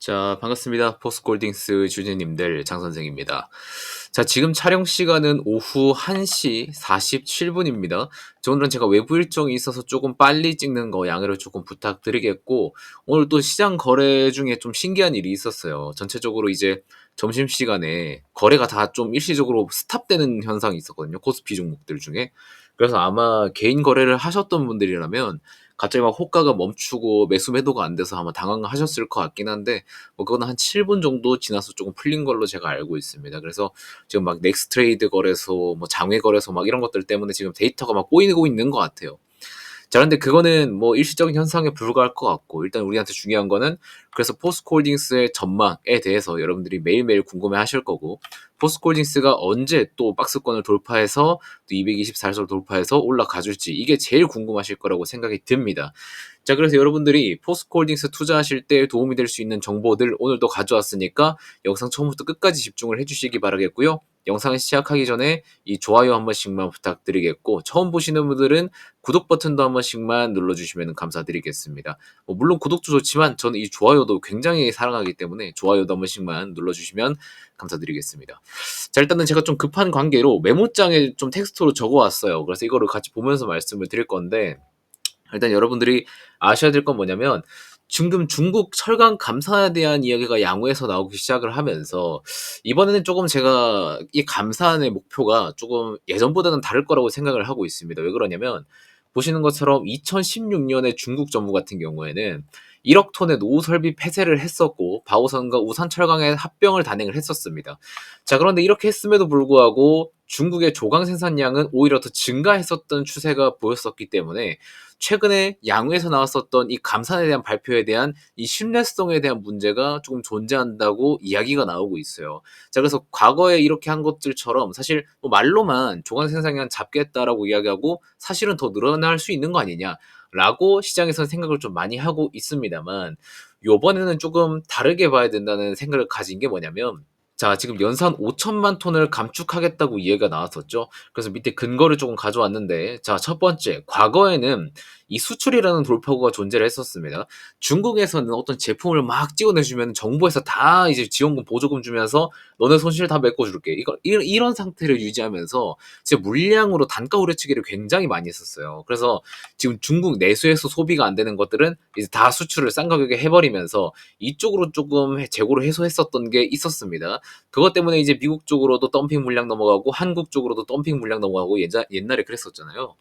자, 반갑습니다. 포스골딩스 주주님들 장선생입니다. 자, 지금 촬영 시간은 오후 1시 47분입니다. 오늘은 제가 외부 일정이 있어서 조금 빨리 찍는 거 양해를 조금 부탁드리겠고, 오늘 또 시장 거래 중에 좀 신기한 일이 있었어요. 전체적으로 이제 점심시간에 거래가 다 좀 일시적으로 스탑되는 현상이 있었거든요. 코스피 종목들 중에. 그래서 아마 개인 거래를 하셨던 분들이라면 갑자기 막 호가가 멈추고 매수 매도가 안 돼서 아마 당황하셨을 것 같긴 한데, 뭐 그거는 한 7분 정도 지나서 조금 풀린 걸로 제가 알고 있습니다. 그래서 지금 막 넥스트레이드 거래소, 뭐 장외 거래소 막 이런 것들 때문에 지금 데이터가 막 꼬이고 있는 것 같아요. 자, 근데 그거는 뭐 일시적인 현상에 불과할 것 같고, 일단 우리한테 중요한 거는, 그래서 포스코홀딩스의 전망에 대해서 여러분들이 매일매일 궁금해 하실 거고, 포스코홀딩스가 언제 또 박스권을 돌파해서 또 224에서 돌파해서 올라가 줄지, 이게 제일 궁금하실 거라고 생각이 듭니다. 자, 그래서 여러분들이 포스코홀딩스 투자하실 때 도움이 될 수 있는 정보들 오늘도 가져왔으니까 영상 처음부터 끝까지 집중을 해주시기 바라겠고요. 영상을 시작하기 전에 이 좋아요 한 번씩만 부탁드리겠고, 처음 보시는 분들은 구독 버튼도 한 번씩만 눌러주시면 감사드리겠습니다. 물론 구독도 좋지만 저는 이 좋아요도 굉장히 사랑하기 때문에 좋아요도 한 번씩만 눌러주시면 감사드리겠습니다. 자, 일단은 제가 좀 급한 관계로 메모장에 좀 텍스트로 적어왔어요. 그래서 이거를 같이 보면서 말씀을 드릴 건데, 일단 여러분들이 아셔야 될 건 뭐냐면, 지금 중국 철강 감산에 대한 이야기가 양호해서 나오기 시작을 하면서, 이번에는 조금 제가 이 감산의 목표가 조금 예전보다는 다를 거라고 생각을 하고 있습니다. 왜 그러냐면, 보시는 것처럼 2016년에 중국 정부 같은 경우에는 1억 톤의 노후 설비 폐쇄를 했었고, 바오선과 우산철강의 합병을 단행을 했었습니다. 자, 그런데 이렇게 했음에도 불구하고 중국의 조강 생산량은 오히려 더 증가했었던 추세가 보였었기 때문에, 최근에 양회에서 나왔었던 이 감산에 대한 발표에 대한 이 신뢰성에 대한 문제가 조금 존재한다고 이야기가 나오고 있어요. 자, 그래서 과거에 이렇게 한 것들처럼 사실 뭐 말로만 조강 생산량 잡겠다라고 이야기하고 사실은 더 늘어날 수 있는 거 아니냐라고 시장에서는 생각을 좀 많이 하고 있습니다만, 요번에는 조금 다르게 봐야 된다는 생각을 가진 게 뭐냐면, 자, 지금 연산 5천만 톤을 감축하겠다고 이야기가 나왔었죠. 그래서 밑에 근거를 조금 가져왔는데, 자, 첫 번째, 과거에는 이 수출이라는 돌파구가 존재를 했었습니다. 중국에서는 어떤 제품을 막 찍어내주면 정부에서 다 이제 지원금, 보조금 주면서 너네 손실 다 메꿔줄게. 이런 상태를 유지하면서 이제 물량으로 단가 우려치기를 굉장히 많이 했었어요. 그래서 지금 중국 내수에서 소비가 안 되는 것들은 이제 다 수출을 싼 가격에 해버리면서 이쪽으로 조금 재고를 해소했었던 게 있었습니다. 그것 때문에 이제 미국 쪽으로도 덤핑 물량 넘어가고 한국 쪽으로도 덤핑 물량 넘어가고 옛날에 그랬었잖아요.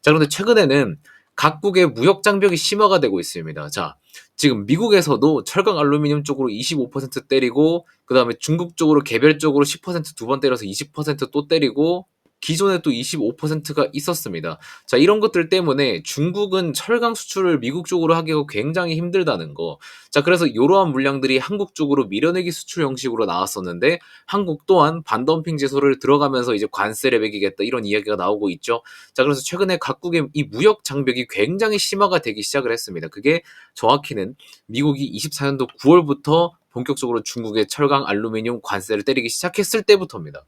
자, 그런데 최근에는 각국의 무역 장벽이 심화가 되고 있습니다. 자, 지금 미국에서도 철강 알루미늄 쪽으로 25% 때리고, 그 다음에 중국 쪽으로 개별적으로 10%두 번 때려서 20%또 때리고, 기존에 또 25%가 있었습니다. 자, 이런 것들 때문에 중국은 철강 수출을 미국 쪽으로 하기가 굉장히 힘들다는 거. 자, 그래서 이러한 물량들이 한국 쪽으로 밀어내기 수출 형식으로 나왔었는데, 한국 또한 반덤핑 제소를 들어가면서 이제 관세를 매기겠다 이런 이야기가 나오고 있죠. 자, 그래서 최근에 각국의 이 무역 장벽이 굉장히 심화가 되기 시작을 했습니다. 그게 정확히는 미국이 24년도 9월부터 본격적으로 중국의 철강 알루미늄 관세를 때리기 시작했을 때부터입니다.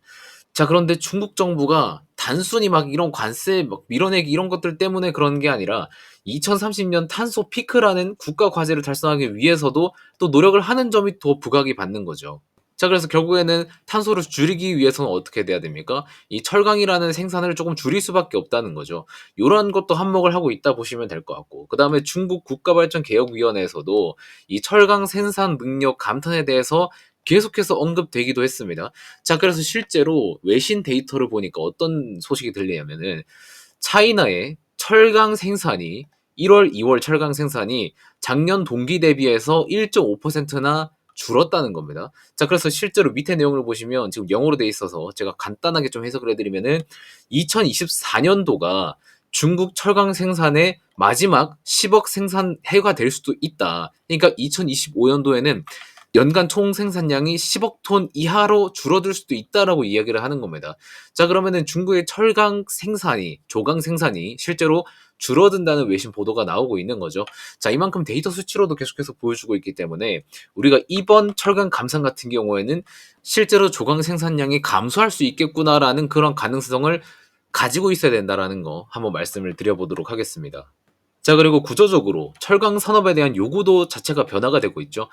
자, 그런데 중국 정부가 단순히 막 이런 관세 막 밀어내기 이런 것들 때문에 그런 게 아니라 2030년 탄소 피크라는 국가 과제를 달성하기 위해서도 또 노력을 하는 점이 더 부각이 받는 거죠. 자, 그래서 결국에는 탄소를 줄이기 위해서는 어떻게 돼야 됩니까? 이 철강이라는 생산을 조금 줄일 수밖에 없다는 거죠. 요런 것도 한몫을 하고 있다 보시면 될 것 같고, 그다음에 중국 국가발전개혁위원회에서도 이 철강 생산 능력 감탄에 대해서 계속해서 언급되기도 했습니다. 자, 그래서 실제로 외신 데이터를 보니까 어떤 소식이 들리냐면은, 차이나의 철강 생산이 1월, 2월 철강 생산이 작년 동기 대비해서 1.5%나 줄었다는 겁니다. 자, 그래서 실제로 밑에 내용을 보시면 지금 영어로 돼 있어서 제가 간단하게 좀 해석을 해드리면은, 2024년도가 중국 철강 생산의 마지막 10억 생산 해가 될 수도 있다. 그러니까 2025년도에는 연간 총 생산량이 10억 톤 이하로 줄어들 수도 있다라고 이야기를 하는 겁니다. 자, 그러면은 중국의 철강 생산이, 조강 생산이 실제로 줄어든다는 외신 보도가 나오고 있는 거죠. 자, 이만큼 데이터 수치로도 계속해서 보여주고 있기 때문에 우리가 이번 철강 감산 같은 경우에는 실제로 조강 생산량이 감소할 수 있겠구나라는 그런 가능성을 가지고 있어야 된다라는 거 한번 말씀을 드려보도록 하겠습니다. 자, 그리고 구조적으로 철강 산업에 대한 요구도 자체가 변화가 되고 있죠.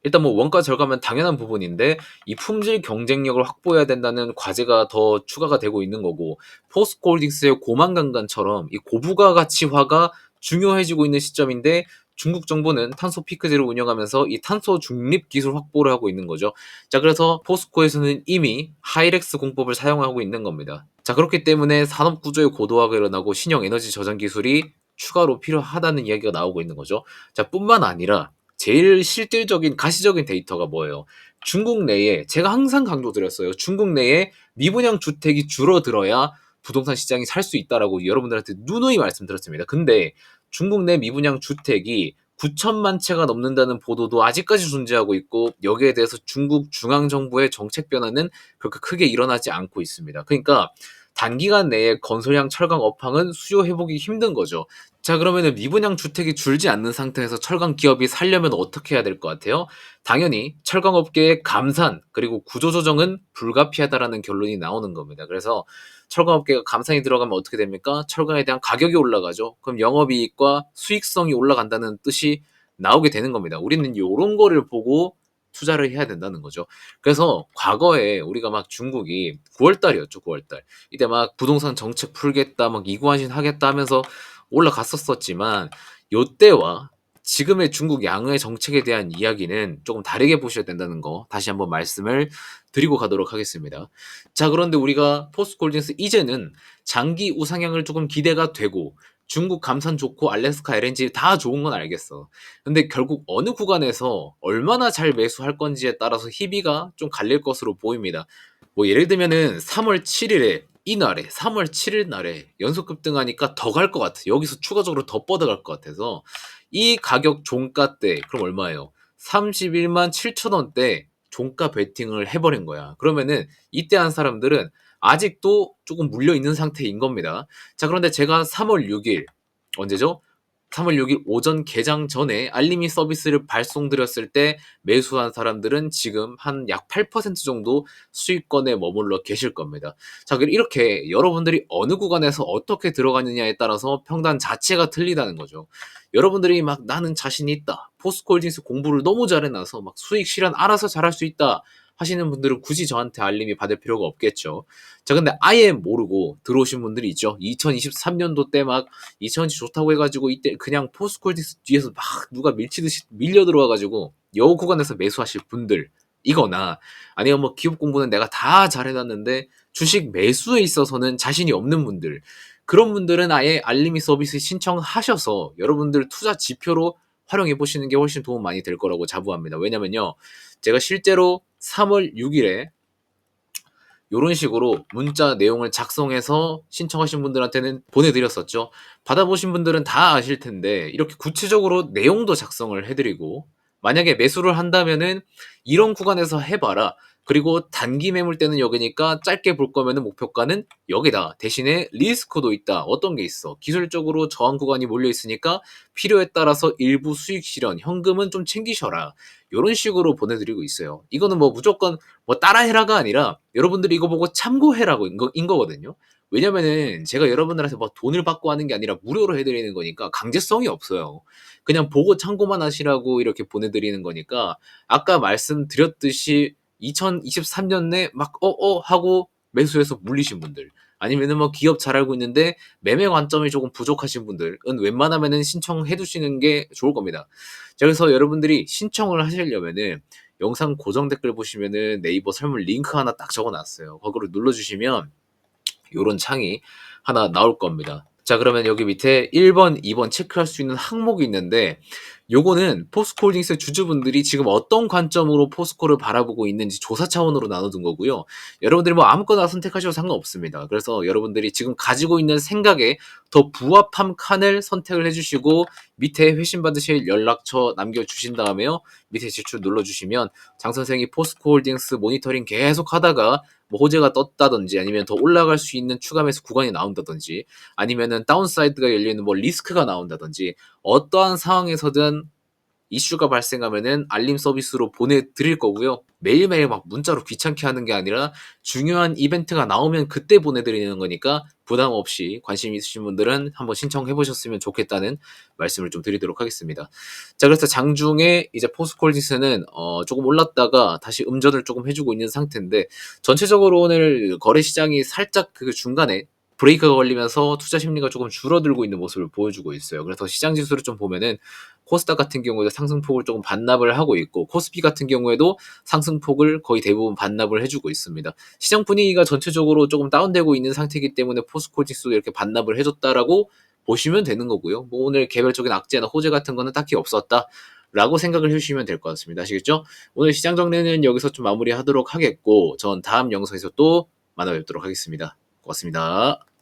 일단 뭐 원가 절감은 당연한 부분인데 이 품질 경쟁력을 확보해야 된다는 과제가 더 추가가 되고 있는 거고 포스코홀딩스의 고만강간처럼 이 고부가 가치화가 중요해지고 있는 시점인데 중국 정부는 탄소 피크제를 운영하면서 이 탄소 중립 기술 확보를 하고 있는 거죠. 자, 그래서 포스코에서는 이미 하이렉스 공법을 사용하고 있는 겁니다. 자, 그렇기 때문에 산업 구조의 고도화가 일어나고 신형 에너지 저장 기술이 추가로 필요하다는 이야기가 나오고 있는 거죠. 자, 뿐만 아니라 제일 실질적인 가시적인 데이터가 뭐예요? 중국 내에 제가 항상 강조드렸어요. 중국 내에 미분양 주택이 줄어들어야 부동산 시장이 살 수 있다라고 여러분들한테 누누이 말씀드렸습니다. 근데 중국 내 미분양 주택이 9천만 채가 넘는다는 보도도 아직까지 존재하고 있고 여기에 대해서 중국 중앙정부의 정책 변화는 그렇게 크게 일어나지 않고 있습니다. 그러니까 단기간 내에 건설량 철강 업황은 수요 회복이 힘든 거죠. 자, 그러면은 미분양 주택이 줄지 않는 상태에서 철강 기업이 살려면 어떻게 해야 될 것 같아요? 당연히 철강 업계의 감산 그리고 구조조정은 불가피하다라는 결론이 나오는 겁니다. 그래서 철강 업계가 감산이 들어가면 어떻게 됩니까? 철강에 대한 가격이 올라가죠. 그럼 영업이익과 수익성이 올라간다는 뜻이 나오게 되는 겁니다. 우리는 요런 거를 보고 투자를 해야 된다는 거죠. 그래서 과거에 우리가 막 중국이 9월 달이었죠, 9월 달. 이때 막 부동산 정책 풀겠다, 막 이구환신 하겠다 하면서 올라갔었지만 요때와 지금의 중국 양의 정책에 대한 이야기는 조금 다르게 보셔야 된다는 거 다시 한번 말씀을 드리고 가도록 하겠습니다. 자, 그런데 우리가 포스코홀딩스 이제는 장기 우상향을 조금 기대가 되고 중국 감산 좋고 알래스카 LNG 다 좋은 건 알겠어. 근데 결국 어느 구간에서 얼마나 잘 매수할 건지에 따라서 희비가 좀 갈릴 것으로 보입니다. 뭐 예를 들면은 3월 7일에 이날에 3월 7일 날에 연속 급등하니까 더 갈 것 같아. 여기서 추가적으로 더 뻗어갈 것 같아서 이 가격 종가 때 그럼 얼마예요? 31만 7천 원대 종가 베팅을 해버린 거야. 그러면은 이때 한 사람들은 아직도 조금 물려 있는 상태인 겁니다. 자, 그런데 제가 3월 6일 언제죠? 3월 6일 오전 개장 전에 알림이 서비스를 발송드렸을 때 매수한 사람들은 지금 한 약 8% 정도 수익권에 머물러 계실 겁니다. 자, 이렇게 여러분들이 어느 구간에서 어떻게 들어가느냐에 따라서 평단 자체가 틀리다는 거죠. 여러분들이 막 나는 자신이 있다. 포스코홀딩스 공부를 너무 잘해놔서 막 수익 실현 알아서 잘할 수 있다. 하시는 분들은 굳이 저한테 알림이 받을 필요가 없겠죠. 자, 근데 아예 모르고 들어오신 분들이 있죠. 2023년도 때 막 2000지 좋다고 해가지고 이때 그냥 포스코홀딩스 뒤에서 막 누가 밀치듯이 밀려 들어와가지고 여 구간에서 매수하실 분들 이거나 아니면 뭐 기업 공부는 내가 다 잘해놨는데 주식 매수에 있어서는 자신이 없는 분들 그런 분들은 아예 알림이 서비스 신청하셔서 여러분들 투자 지표로 활용해 보시는 게 훨씬 도움 많이 될 거라고 자부합니다. 왜냐면요. 제가 실제로 3월 6일에 이런 식으로 문자 내용을 작성해서 신청하신 분들한테는 보내드렸었죠. 받아보신 분들은 다 아실 텐데 이렇게 구체적으로 내용도 작성을 해드리고 만약에 매수를 한다면은 이런 구간에서 해봐라. 그리고 단기 매물 때는 여기니까 짧게 볼 거면은 목표가는 여기다. 대신에 리스크도 있다. 어떤 게 있어? 기술적으로 저항 구간이 몰려 있으니까 필요에 따라서 일부 수익 실현, 현금은 좀 챙기셔라. 이런 식으로 보내드리고 있어요. 이거는 뭐 무조건 뭐 따라해라가 아니라 여러분들이 이거 보고 참고해라고 인 거거든요. 왜냐면은 제가 여러분들한테 뭐 돈을 받고 하는 게 아니라 무료로 해드리는 거니까 강제성이 없어요. 그냥 보고 참고만 하시라고 이렇게 보내드리는 거니까 아까 말씀드렸듯이 2023년 내 막 하고 매수해서 물리신 분들 아니면은 뭐 기업 잘 알고 있는데 매매 관점이 조금 부족하신 분들은 웬만하면은 신청해 두시는 게 좋을 겁니다. 자, 그래서 여러분들이 신청을 하시려면은 영상 고정 댓글 보시면은 네이버 설문 링크 하나 딱 적어놨어요. 거기를 눌러주시면 요런 창이 하나 나올 겁니다. 자, 그러면 여기 밑에 1번, 2번 체크할 수 있는 항목이 있는데 요거는 포스코홀딩스 주주분들이 지금 어떤 관점으로 포스코를 바라보고 있는지 조사 차원으로 나눠둔 거고요. 여러분들이 뭐 아무거나 선택하셔도 상관없습니다. 그래서 여러분들이 지금 가지고 있는 생각에 더 부합한 칸을 선택을 해주시고 밑에 회신 받으실 연락처 남겨주신 다음에요. 밑에 제출 눌러주시면 장 선생이 포스코홀딩스 모니터링 계속 하다가 뭐 호재가 떴다든지 아니면 더 올라갈 수 있는 추가 매수 구간이 나온다든지 아니면은 다운사이드가 열리는 뭐 리스크가 나온다든지 어떠한 상황에서든 이슈가 발생하면은 알림 서비스로 보내드릴 거고요. 매일매일 막 문자로 귀찮게 하는 게 아니라 중요한 이벤트가 나오면 그때 보내드리는 거니까 부담 없이 관심 있으신 분들은 한번 신청해 보셨으면 좋겠다는 말씀을 좀 드리도록 하겠습니다. 자, 그래서 장중에 이제 포스코홀딩스는 조금 올랐다가 다시 음전을 조금 해주고 있는 상태인데, 전체적으로 오늘 거래 시장이 살짝 그 중간에 브레이크가 걸리면서 투자 심리가 조금 줄어들고 있는 모습을 보여주고 있어요. 그래서 시장 지수를 좀 보면은 코스닥 같은 경우에도 상승폭을 조금 반납을 하고 있고, 코스피 같은 경우에도 상승폭을 거의 대부분 반납을 해주고 있습니다. 시장 분위기가 전체적으로 조금 다운되고 있는 상태이기 때문에 포스코지수도 이렇게 반납을 해줬다라고 보시면 되는 거고요. 뭐 오늘 개별적인 악재나 호재 같은 거는 딱히 없었다 라고 생각을 해주시면 될 것 같습니다. 아시겠죠? 오늘 시장 정리는 여기서 좀 마무리하도록 하겠고, 전 다음 영상에서 또 만나 뵙도록 하겠습니다. 고맙습니다.